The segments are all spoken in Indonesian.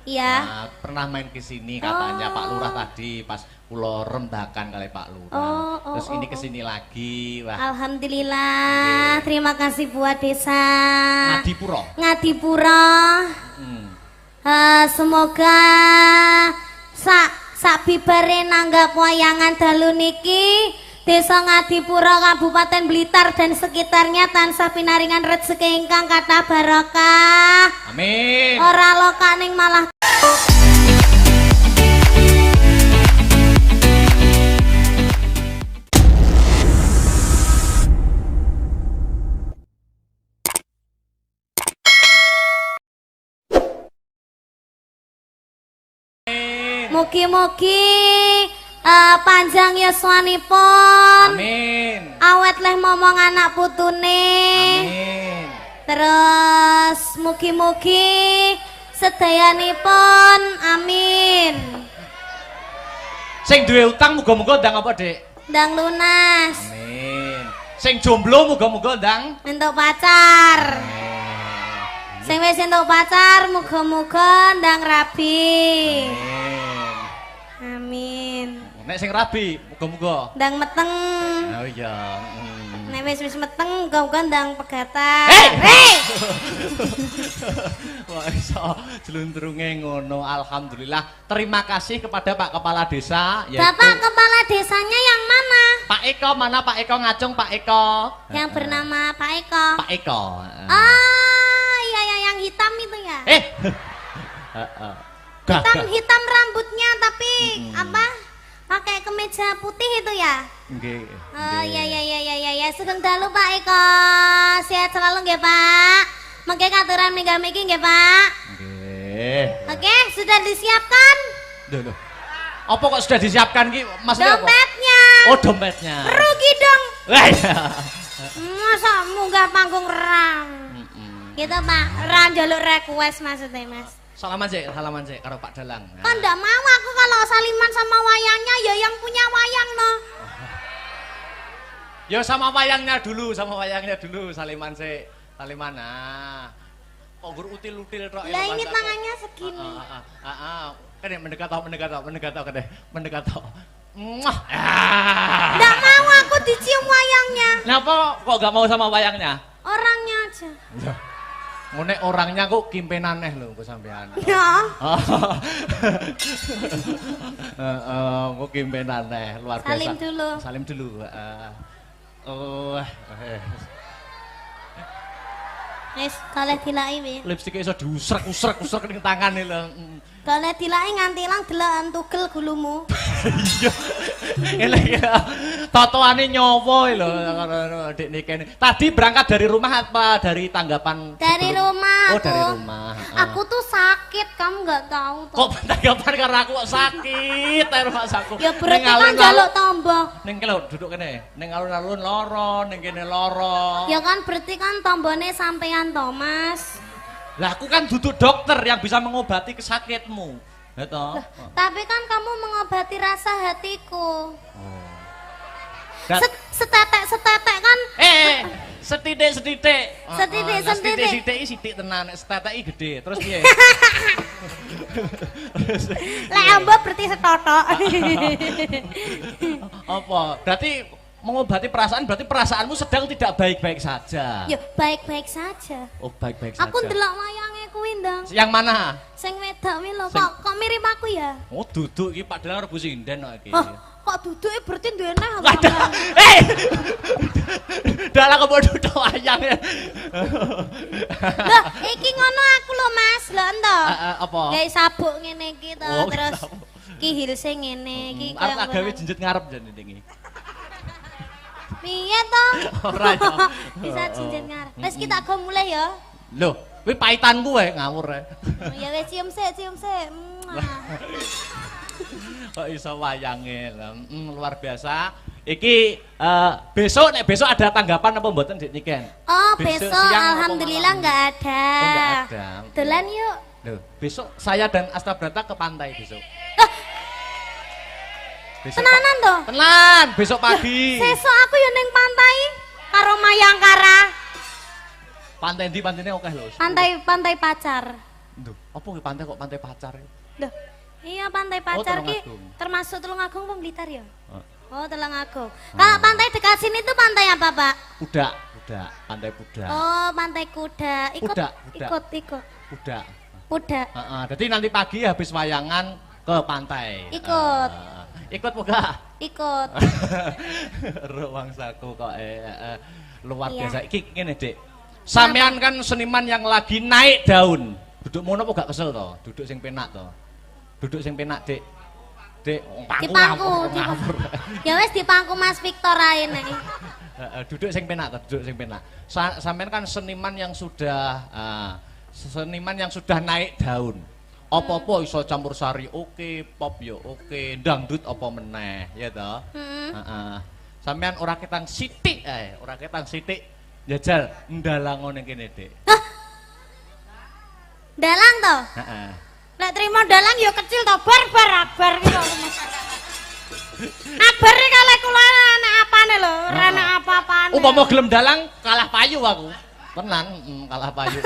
Iya. Nah, pernah main ke sini katanya Pak Lurah tadi pas kula rembakan kali Pak Lurah. Terus ini ke sini lagi. Wah. Alhamdulillah. Terima kasih buat desa Ngadipuro. Ngadipuro. Semoga sak bibare nanggap wayangan dalu niki Desa Ngadipuro Kabupaten Blitar dan sekitarnya tansah pinaringan rezeki ingkang kathah barokah. Amin. Ora lokaning malah mugi-mugi panjang yuswanipun. Amin. Awet leh momong anak putune. Amin. Terus mugi-mugi sedayanipun. Amin. Sing duwe utang muga-muga ndang apa, Dik? Ndang lunas. Amin. Sing jomblo muga-muga ndang Entuk pacar. Sing wis entuk pacar muga-muga ndang rabi. Amin. Nek sing rabi muga-muga Ndang meteng. oh iya. Nek wis meteng muga-muga ndang pegatan. Hei! Wah iso jelundrunge ngono. Alhamdulillah. Terima kasih kepada Pak Kepala Desa yaitu Bapak Kepala Desanya yang mana? Pak Eko. Mana Pak Eko ngacung Pak Eko? Yang bernama Pak Eko. Pak Eko. Ah, iya ya yang hitam itu ya. Hitam rambutnya tapi apa? Pakai kemeja putih itu ya? Nggih. Oh ya. Sugeng dalu Pak Eko. Sehat selalu nggih Pak. Mengke katuran mega-megi nggih Pak. Nggih. Oke, sudah disiapkan? Loh. Apa kok sudah disiapkan ki? Maksudnya apa? Dompetnya. Oh, dompetnya. Rugi dong. Wah, iya. Masa munggah panggung rang. Gitu Pak, rang jaluk request maksudnya Mas. Salaman sih karo Pak Dalang. Kan ndak mau aku kalau saliman sama wayangnya ya yang punya wayang no. Ya sama wayangnya dulu saliman sih. Saliman nah. Kok gur util-util tok. Lah ini tangannya segini. Kene mendekat tok. Muah. Ndak mau aku dicium wayangnya. Kenapa kok gak mau sama wayangnya? Orangnya aja. Ngene orangnya kok kimpenan neh lho kok sampean. Ya. Kok kimpenan neh luar biasa. Salim dulu. Wis kalih dilaki piye? Lipstik iso diusrek-usrek ning tangan lho. Kalih dilaki nganti ilang deloken tugel gulumu. Iya. Ngene ya. Totoane nyowo lho Dik Nike. Tadi berangkat dari rumah apa dari tanggapan? Dari rumah. Oh, dari rumah. Aku tuh sakit, kamu nggak tahu toh. Kok tanggapan karena aku kok sakit rumah saku. Ya berarti kan jaluk tombol. Ning kene duduk kene. Ning alun-alun loro, ning kene loro. Ya kan berarti kan tombone sampean Thomas. Lah aku kan duduk dokter yang bisa mengobati kesakitmu. Ya toh. Tapi kan kamu mengobati rasa hatiku. Setetek kan? Setitik. Setitik. Sithik tenan, setetek gede. Terus piye? Lek ambo berarti setotok. Apa? Berarti mengobati perasaan berarti perasaanmu sedang tidak baik-baik saja. Ya baik-baik saja. Oh, baik-baik saja. Aku ndelok wayange kuwi ndang. Yang mana? Sing wedok kuwi lho, kok mirip aku ya? Oh, duduk iki Pak Dalang Rebu Sinden kok iki. Kok duduke berarti duwe neh. Dalang kok duduk wayange. Lah, iki ngono aku lho Mas, lho ento. Apa? Gawe sabuk ngene iki to, Oh, terus iki hilse ngene iki arep tak gawe jinjit ngarep jan iki. Piye to? Ora ya. Bisa jinjit ngarep. Wis kita go mulai ya. Loh, kuwi paitanku wae ngawur ae. Ya wis cium sik. Kok iso wayange luar biasa. Iki besok ada tanggapan apa mboten Dik Niken? Oh, besok alhamdulillah enggak ada. Oh, enggak ada. Dolan yuk. Loh, besok saya dan Asta Brata ke pantai besok. Besok tenanan toh? Tenan, besok pagi. Sesuk aku ya ning pantai karo Mayangkara. Pantai ndi pantene akeh lho. Pantai pacar. Duh, apa ki pantai kok pantai pacar? Loh, iya pantai pacar ki Tulungagung. termasuk Tulungagung apa Blitar ya? Oh. Oh, Tulungagung. Kalau pantai dekat sini tuh pantai apa, Pak? Pudak, pantai Pudak. Oh, pantai kuda. Pudak. Ikut. Pudak. Kuda. Heeh, jadi nanti pagi habis wayangan ke pantai. Ikut. Ikut muga. Ikut. Ruang saku kok luar Iya. biasa. Iki ngene, Dik. Sampean kan seniman yang lagi naik daun. Duduk mono apa gak kesel to? Duduk sing penak to. Duduk sing penak, Dik. Dik, Dipangku. ngawur. Ya wes dipangku Mas Victor ae nek. Duduk sing penak to, duduk sing penak. Sampean kan seniman yang sudah naik daun. Apa-apa iso campur sari oke, pop yo oke, dangdut apa meneh, ya toh? Heeh. Sampean ora ketang sithik ae, ora ketang sithik njajal ndalang ngene kene, Dik. Dalang to? Heeh. Nek trimo dalang ya kecil to, bar akbar ki kok. Akbar iki kalih kula nek apane lho, ora nek apa-apane. Upama gelem dalang kalah payu aku. Tenan, kalah payu.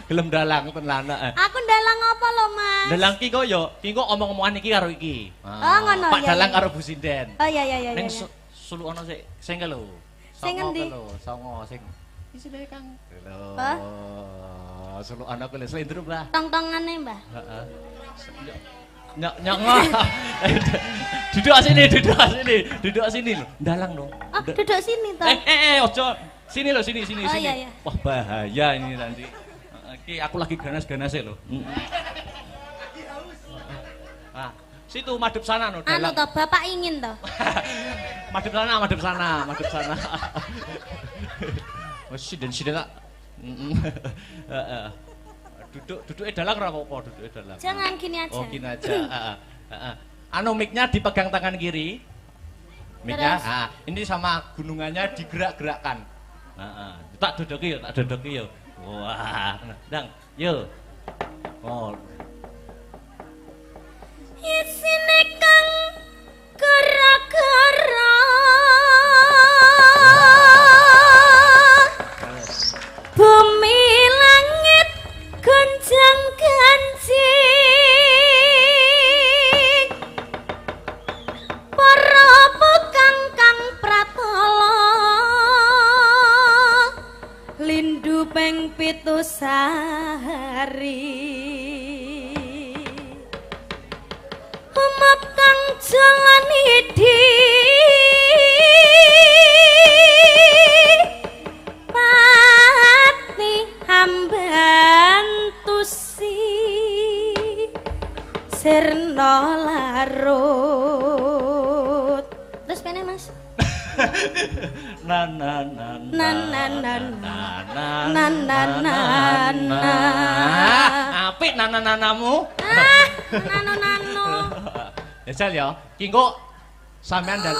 Gelem dalang tenan. Aku dalang apa lho, Mas? Dalang ki kok omong-omongan iki karo iki. Oh, ngono, Pak iya, Dalang iya. karo Bu Sinden. Oh iya iya iya. Ning iya. suluk ana sik, sing ke lho. Sing ngendi? Songo sing isine Kang. Lho. Hah? Suluk ana ku lho slendrup lah. Tong-tongane, Mbah. Heeh. Nyok. Duduk sini lho. Dalang lho. Oh, duduk sini to. Ojo. Sini lho, sini. Oh, iya, iya. Wah, bahaya ini nanti. Iki aku lagi ganas-ganase lho. Ah, situ madep sana no, Anu dalang. to, Bapak ingin to. Madep sana. Wes sinden tak. Heeh. Duduke dalang ora apa-apa, duduke dalang. Jangan gini aja. Oh, gini aja. Heeh. Anu mic-nya dipegang tangan kiri. Mic-nya, Terus? ini sama gunungannya digerak-gerakkan. Heeh. Tak dodoki yo. Wah, dang, yo. Oh. Isine kang gara-gara bumi langit gonjang ganjing para pekang kang pratala lindu ping 7 sehari umap kang jalani di pati hambantusi sirna larut terus pene Mas Na. Apik nana-nanamu. nano Ya Sal ya, ki engko sampean dan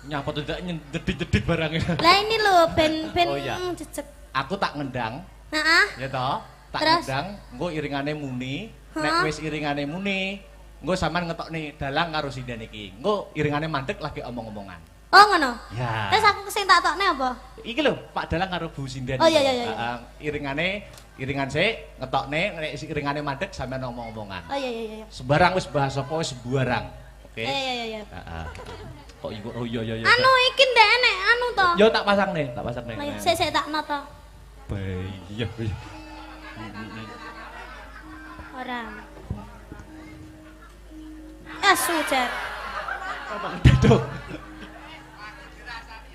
nyapa tuh jedit-jedit barangnya. lah ini lho ben Oh, iya. jejeg Aku tak ngendang, heeh ya toh. Tak Terus? ngendang, engko iringane muni. Hah? Nek wis iringane muni, engko sampean ngetokne dalang karo sinden iki. Engko iringane mandek lagi omong-omongan. oh ngono Ya. terus aku sing tak tokne apa Iki lho, Pak Dalang karo Bu Sinden. Oh, iya, iya, iya. Iringan sik ngetokne nek iringane mandek sampean omong-omongan. oh iya Sembarang wis bahasa apa wis sembarang. Oke. iya Heeh. Kok iku oh iya. anu iki ndek enek anu to Yo tak pasang nih. Ayo, sik tak noto Iya. ora sujar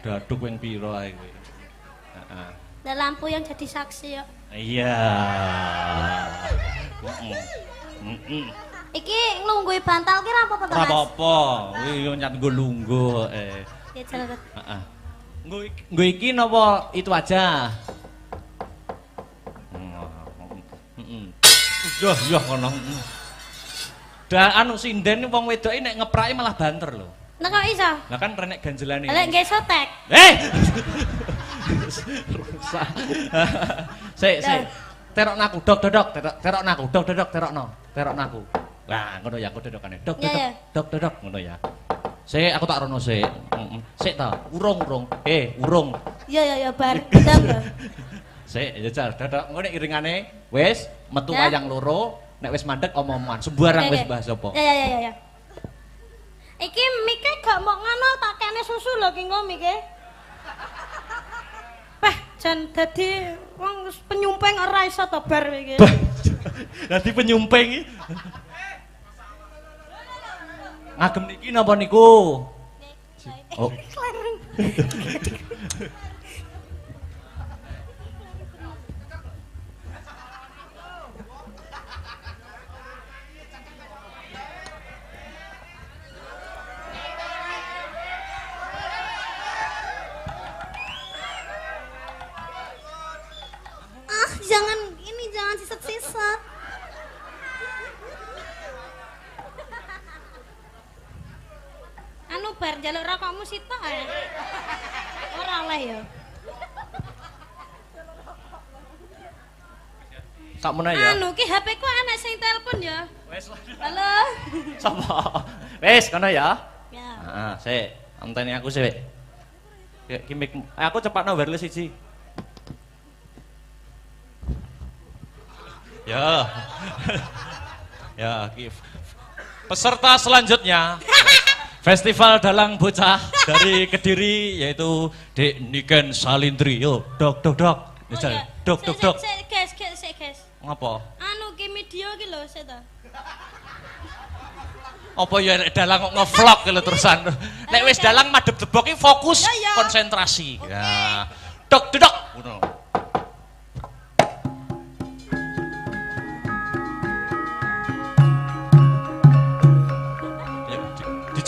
Daduk wing pira ae kowe. Heeh. ada lampu yang jadi saksi ya Iya. iki nglunggui bantal ki ra apa-apa to Ora Mas apa-apa. Kuwi yo nyat nggo lungguh. ya jalan Heeh. Nggo iki napa itu aja? Heeh. Yah ngono. Anu sinden wong wedoke nek ngepraki malah banter lho. nek kok iso Lah kan renek ganjelane. lek nggih sotek Rusak. Sik. Terokno aku, terokno aku, terokno aku. Lah ngono ya aku dodokane. Ya, ya. Dok, ngono ya. Sik aku tak rono sik. Heeh. Sik ta, urung. Urung. ya bar gedang lho Sik, jajal dadak engko nek iringane wis metu Ya. wayang loro, nek wis mandek omong-omongan sembarang wis bahas apa. Ya. Iki mike gak mau ngono tak kene susu lho ki nggo mike. Wah, jan dadi wong penyumping ora iso to bar iki. Dadi penyumping iki. Ngagem niki napa niku? Oh. Jangan sisat-sisat. Anu bar njaluk rokokmu sitok ae. Ora oleh ya. Sakmene ya. Anu ki HP ku anak sing telepon ya. Wis. Halo. Sapa? Wis kono ya. Ya. Heeh, sik. Anteni aku sik. Ki mic aku cepatno wireless siji. Ya. Ya, peserta selanjutnya Festival Dalang Bocah dari Kediri yaitu Dek Niken Salindri. Yo, dok. Misal, dok. Guys. Ngapa? Anu ki media ki lho sik ta. Apa ya nek dalang kok nge-vlog ki lho terusan. Nek wis dalang madhep debok ki fokus Ya. konsentrasi. Oke. Ya. Dok. Ngono.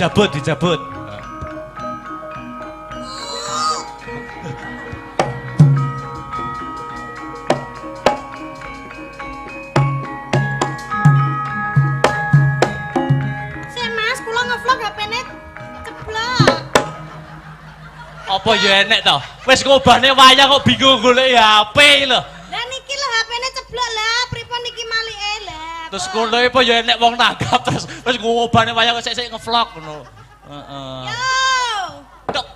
Dijabut. Sik Mas, kula nge-vlog HP-ne ceblok. Apa ya enek to? Wis ngobahne wayang kok bingung golek HP lho. Lah niki lho HP-ne ceblok lah, pripun niki malike lah. Terus ngono apa ya enek wong nanggap terus wis ngobahne wayang kok sik nge-vlog ngono. Heeh. Yo. Dok.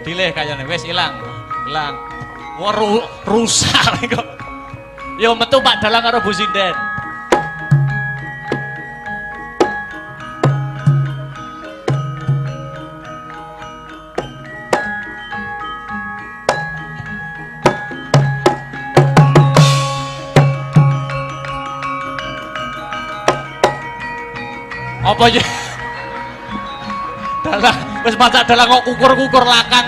Dileh kayane wis ilang. Wah rusak kok. Yo metu Pak Dalang karo Bu Sinden. Apa ya? Dalang wis macak dalang kok kukur lakang.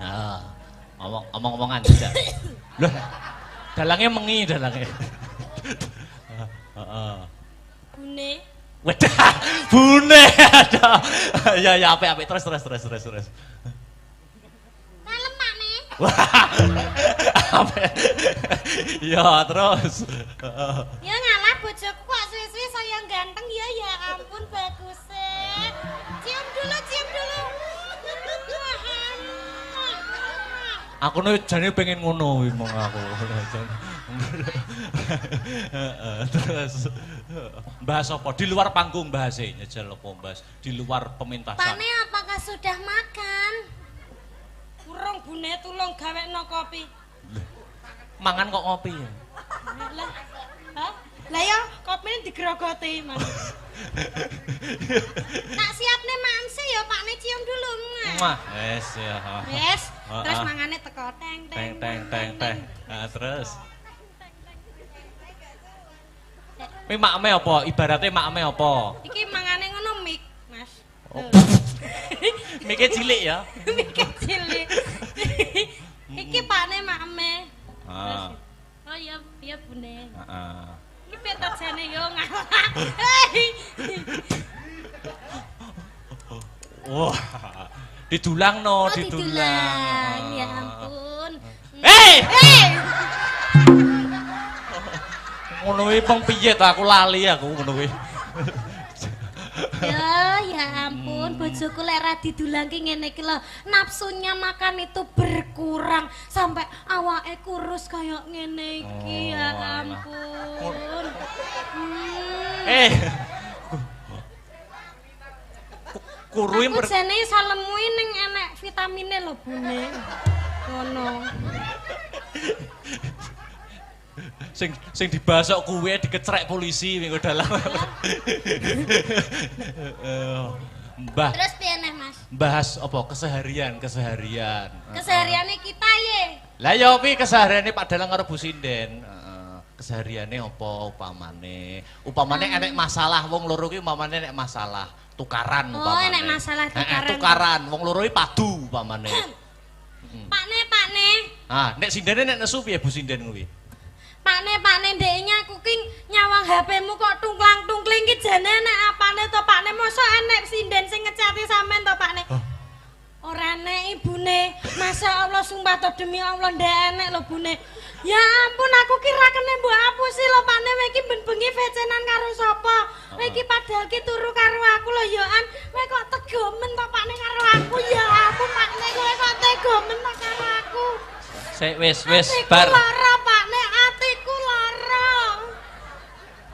Nah, omong-omongan saja. Loh, dalangnya mengi dalangnya. Bune. Wedah, bune ada. Ya apik terus. Kalem makne. Wah. Apik. Ya terus. Ya ngalah bojoku kok suwi-suwi saya ganteng ya ampun bagus cium dulu. Aku nih jane pengen ngono wih mong aku. Terus bahas apa? Di luar panggung bahasnya nyejel apa bahas? Di luar pementasan. Pane apakah sudah makan? Urung bune tulung gawekno kopi. Mangan kok ngopi ya? Lah. Hah? Lah ya kopine digrogoti, Mas. Tak siapne manse ya Pakne cium dulu. Wah, wes ya. Wes, terus mangane teko teng. Nah, terus. Kuwi makme apa? Ibaratnya makme apa? Iki mangane ngono mik, Mas. Oh. Mike cilik ya. Mik cilik. Iki Pakne makme. Ah. Oh iya Bune. Heeh. Iki petot jane yo ngalah. Wah. Didulang no, Didulang. Ya ampun. Hei! Ngono kuwi peng piye to aku lali aku ngono kuwi. Ya ampun, bojoku lek ra didulangke ngene iki lho, nafsunya makan itu berkurang sampai awake kurus kayak ngene iki. Ya ampun. Kuruin aku jane salemu ning enek vitamine lho Bune. Ngono. Sing dibasok kuwe dikecrek polisi minggu dalam. Mbah. Terus piye neh, Mas? Bahas apa keseharian. Kesehariane kita ye. Lah ya kuwi kesehariane Pak Dalang karo Bu Sinden. Kesehariane apa upamane? Upamane enek masalah wong loro ki upamane enek masalah tukaran upamane. Oh, enek masalah tukaran. Tukaran wong loro ki padu upamane. Pakne. Ah, nek Sindene nek nesu piye Bu Sinden kuwi? Pakne ndeknya aku ki nyawang HP-mu kok tungklang-tungkling ki jane nek apane to Pakne mosok enek sinden sing ngecati sampean to Pakne. Ora enek ibune. Masya Allah sumpah to demi Allah ndek enek lho Bune. Ya ampun aku kira kene mbok apusi lho Pakne kowe iki ben bengi vecenan karo sapa? Kowe iki padahal ki turu karo aku lho ya an. Kowe kok tegomen to Pakne karo aku ya ampun Pakne kowe kok tegomen to karo aku. Sik wis bar. Lara Pakne atiku lara.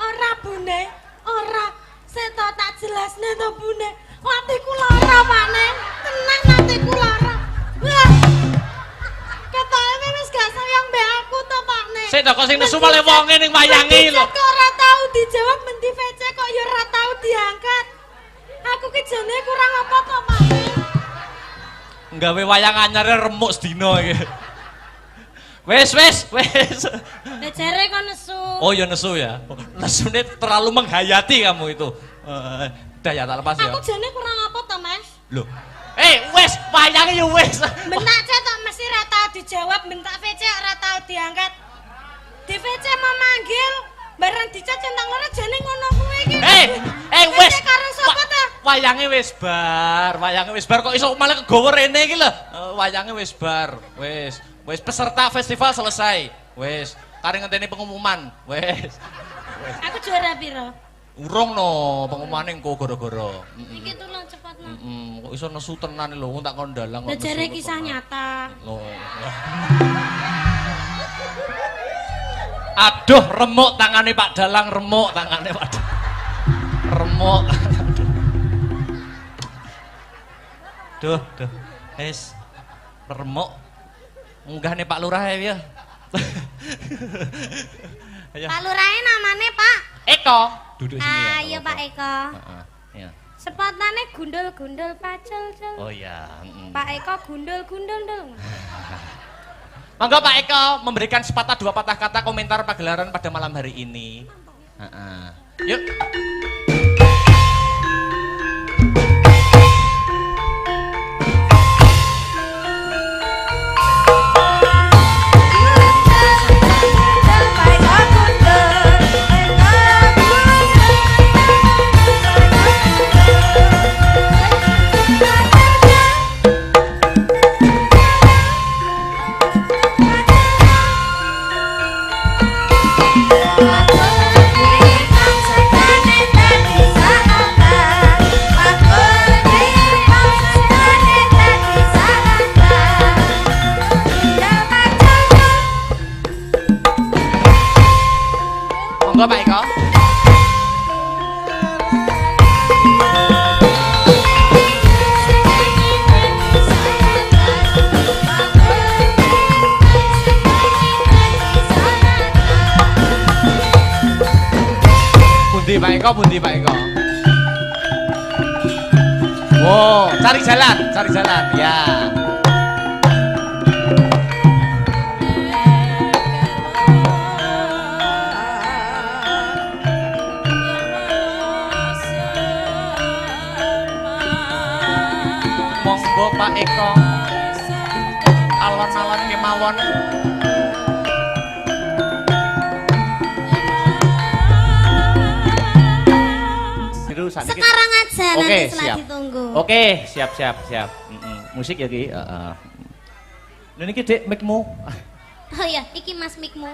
Ora Bune, ora. Sik to tak jelasne to Bune. Atiku lara Pakne. Tenang atiku lara. Wah. Ketoke wis gak sayang mbek aku to Pakne. Sik to kok sing nesu male wonge ning wayange lho. Kok ora tau dijawab menti VC kok ya ora tau diangkat. Aku ki jane kurang apa to Pakne? Nggawe wayang anyare remuk sedina iki. Wes. Lah jare kok nesu. Oh ya nesu ya. Nesune terlalu menghayati kamu itu. Udah ya tak lepas ya. Aku jane kurang apa to, Mas? Loh. Wes, wayange ya wes. Bentak cetok mesti ora tau dijawab, bentak VC ora tau diangkat. Di VC mau manggil, bareng dicat centang loro jane ngono kuwi iki. Wes. Karo sapa ta? Wayange wis bar kok iso malah kegawa rene iki lho. Wayange wis bar. Wes peserta festival selesai. Wes, kare ngenteni pengumuman. Wes. Aku juara piro? Urung no, pengumumane engko gara-gara. Iki tulung cepet no. Kok iso nesu tenan lho, tak kon dalang kok. Lah jare kisah nyata. Aduh, remuk tangane Pak Dalang, remuk tangane Pak Dalang. Remuk. Duh. Wes. Remuk. Munggah nih Pak Lurah ya. Pak Lurahe namane Pak Eko. Duduk sini ya. Ayo Pak Eko. Ya. Sepotane gundul-gundul pacul. Oh iya. Pak Eko gundul-gundul. Monggo Pak Eko memberikan sepatah dua patah kata komentar pagelaran pada malam hari ini. Yuk. Monggo Pak Eko. Bundi Pak Eko. Wow, cari jalan ya. Monggo Pak Eko. Alon-alon kemawon. Sekarang aja nanti setelah ditunggu. Oke, siap. Musik ya Ki. Ini Ki Dek mic-mu. Oh iya, iki Mas mic-mu.